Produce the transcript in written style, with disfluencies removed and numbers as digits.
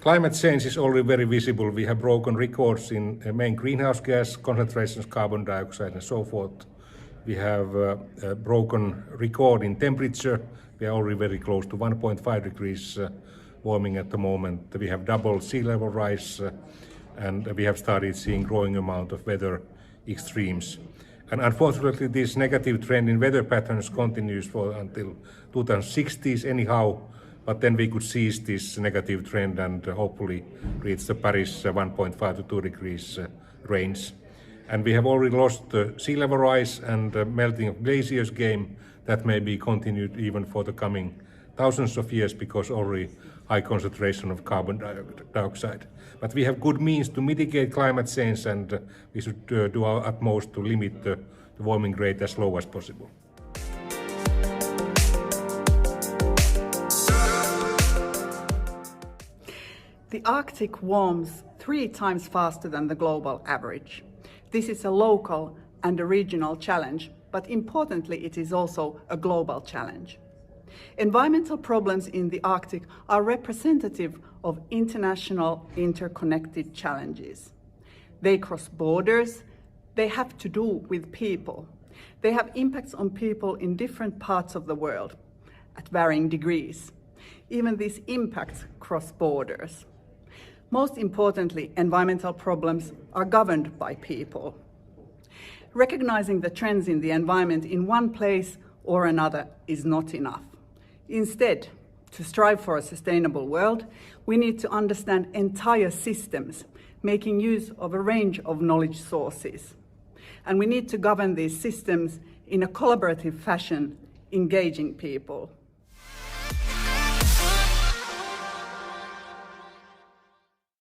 Climate change is already very visible. We have broken records in main greenhouse gas concentrations, carbon dioxide and so forth. We have a broken record in temperature. We are already very close to 1.5 degrees warming at the moment. We have double sea level rise and we have started seeing growing amount of weather extremes. And unfortunately, this negative trend in weather patterns continues until 2060s anyhow, but then we could seize this negative trend and hopefully reach the Paris 1.5 to 2 degrees range. And we have already lost the sea level rise and melting of glaciers game that may be continued even for the coming thousands of years because already high concentration of carbon dioxide. But we have good means to mitigate climate change and we should do our utmost to limit the warming rate as low as possible. The Arctic warms 3 times faster than the global average. This is a local and a regional challenge, but importantly, it is also a global challenge. Environmental problems in the Arctic are representative of international interconnected challenges. They cross borders, they have to do with people. They have impacts on people in different parts of the world at varying degrees. Even these impacts cross borders. Most importantly, environmental problems are governed by people. Recognizing the trends in the environment in one place or another is not enough. Instead, to strive for a sustainable world, we need to understand entire systems, making use of a range of knowledge sources. And we need to govern these systems in a collaborative fashion, engaging people.